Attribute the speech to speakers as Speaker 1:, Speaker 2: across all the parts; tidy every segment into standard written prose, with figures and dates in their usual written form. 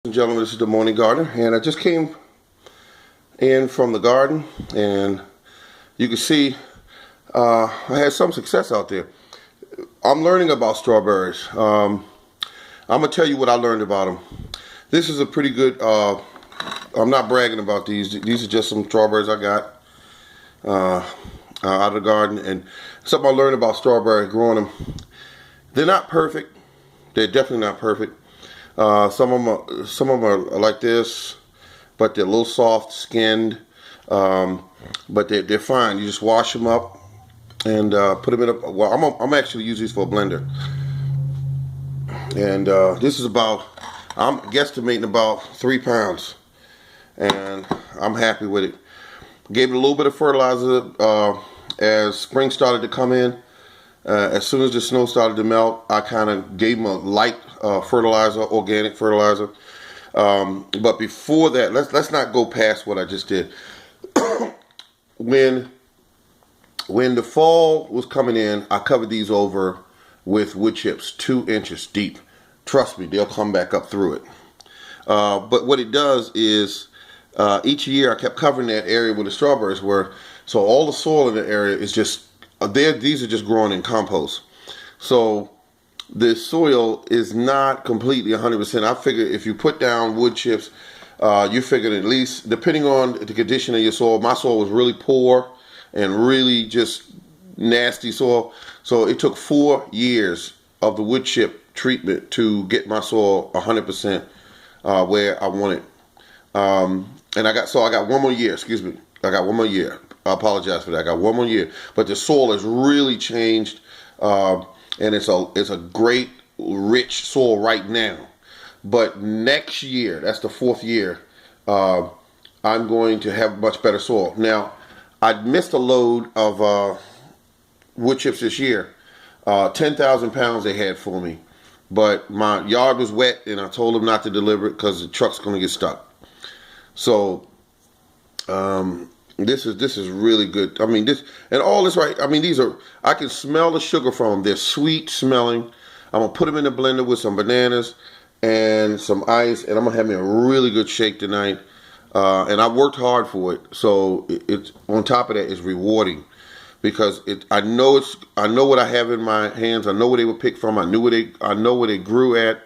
Speaker 1: And gentlemen, this is the Morning Gardener, and I just came in from the garden, and you can see I had some success out there. I'm learning about strawberries. I'm gonna tell you what I learned about them. This is a pretty good. I'm not bragging about these. These are just some strawberries I got out of the garden, and something I learned about strawberries growing them. They're not perfect. They're definitely not perfect. Some of them are like this, but they're a little soft skinned. But they're fine. You just wash them up and put them in a. Well, I'm actually use these for a blender. And this is about, I'm guesstimating about 3 pounds, and I'm happy with it. Gave it a little bit of fertilizer as spring started to come in. As soon as the snow started to melt, I kind of gave them a light fertilizer, organic fertilizer. But before that, let's not go past what I just did. When the fall was coming in, I covered these over with wood chips 2 inches deep. Trust me, they'll come back up through it. But what it does is each year I kept covering that area where the strawberries were, so all the soil in the area is just these are just growing in compost. So the soil is not completely 100%. I figure if you put down wood chips, you figure at least, depending on the condition of your soil, my soil was really poor and really just nasty soil. So it took 4 years of the wood chip treatment to get my soil 100% where I want it. And I got 1 more year. Excuse me, I got 1 more year. I apologize for that. I got 1 more year, but the soil has really changed, and it's a great rich soil right now. But next year, that's the 4th year, I'm going to have much better soil. Now, I missed a load of wood chips this year. 10,000 pounds they had for me, but my yard was wet, and I told them not to deliver it because the truck's going to get stuck. So. This is really good. I mean, this and all this, right? I mean, these are, I can smell the sugar from them. They're sweet smelling. I'm gonna put them in the blender with some bananas and some ice, and I'm gonna have me a really good shake tonight. And I worked hard for it, so it's on top of that, it's rewarding because I know what I have in my hands. I know where they were picked from. I know where they grew at,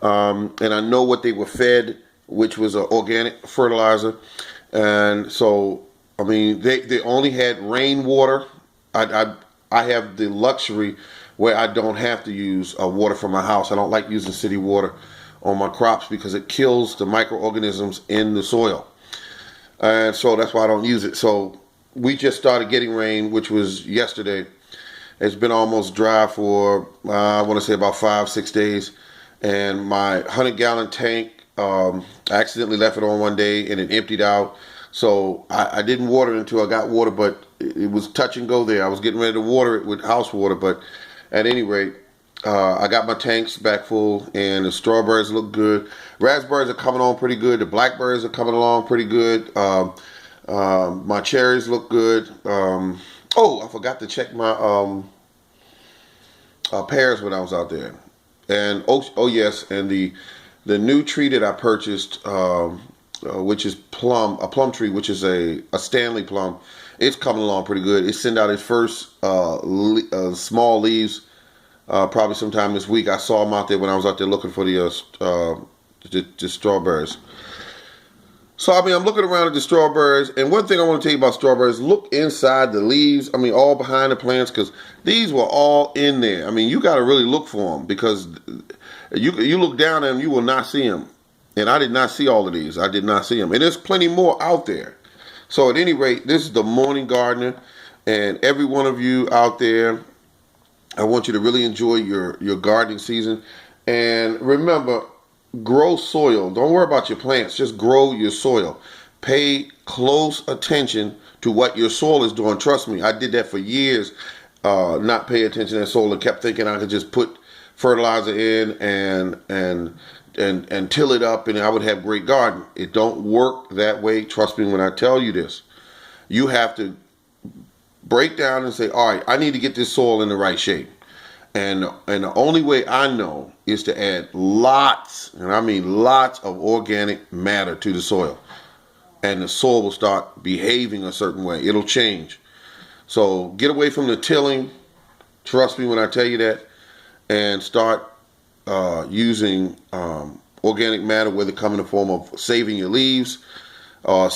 Speaker 1: and I know what they were fed, which was an organic fertilizer. And so, I mean, they only had rainwater. I have the luxury where I don't have to use water from my house. I don't like using city water on my crops because it kills the microorganisms in the soil. And so that's why I don't use it. So we just started getting rain, which was yesterday. It's been almost dry for, I want to say about 5-6 days. And my 100-gallon tank, I accidentally left it on one day and it emptied out. So I didn't water it until I got water, but it was touch and go there. I was getting ready to water it with house water, but at any rate, I got my tanks back full, and the strawberries look good. Raspberries are coming on pretty good. The blackberries are coming along pretty good. My cherries look good. Oh, I forgot to check my pears when I was out there. And oh yes, and the new tree that I purchased, which is a plum tree, which is a Stanley plum. It's coming along pretty good. It sent out its first small leaves probably sometime this week. I saw them out there when I was out there looking for the strawberries. So, I mean, I'm looking around at the strawberries, and one thing I want to tell you about strawberries, look inside the leaves, I mean, all behind the plants, because these were all in there. I mean, you got to really look for them, because you look down at them, you will not see them. And I did not see all of these. I did not see them. And there's plenty more out there. So at any rate, this is the Morning Gardener. And every one of you out there, I want you to really enjoy your gardening season. And remember, grow soil. Don't worry about your plants. Just grow your soil. Pay close attention to what your soil is doing. Trust me, I did that for years. Not pay attention to that soil and kept thinking I could just put fertilizer in and till it up and I would have great garden. It don't work that way. Trust me when I tell you this. You have to break down and say, all right, I need to get this soil in the right shape. And the only way I know is to add lots, and I mean lots of organic matter to the soil. And the soil will start behaving a certain way. It'll change. So get away from the tilling. Trust me when I tell you that. And start using organic matter, whether it come in the form of saving your leaves or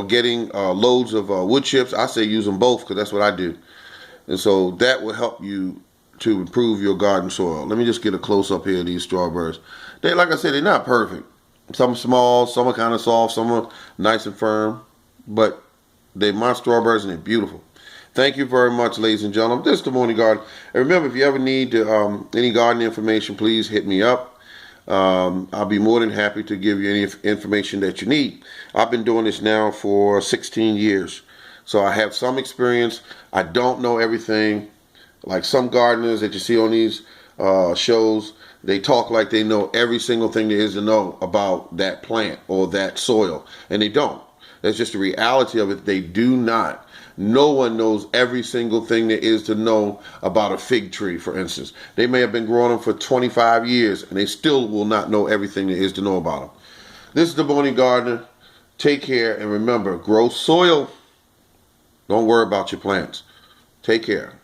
Speaker 1: getting loads of wood chips. I say use them both because that's what I do. And so that will help you to improve your garden soil. Let me just get a close up here of these strawberries. They, like I said, they're not perfect. Some are small, some are kind of soft, some are nice and firm, but they're my strawberries and they're beautiful. Thank you very much, ladies and gentlemen. This is the Morning Garden. And remember, if you ever need any garden information, please hit me up. I'll be more than happy to give you any information that you need. I've been doing this now for 16 years. So I have some experience. I don't know everything. Like some gardeners that you see on these shows, they talk like they know every single thing there is to know about that plant or that soil. And they don't. That's just the reality of it. They do not. No one knows every single thing there is to know about a fig tree, for instance. They may have been growing them for 25 years, and they still will not know everything there is to know about them. This is the Morning Gardener. Take care, and remember, grow soil. Don't worry about your plants. Take care.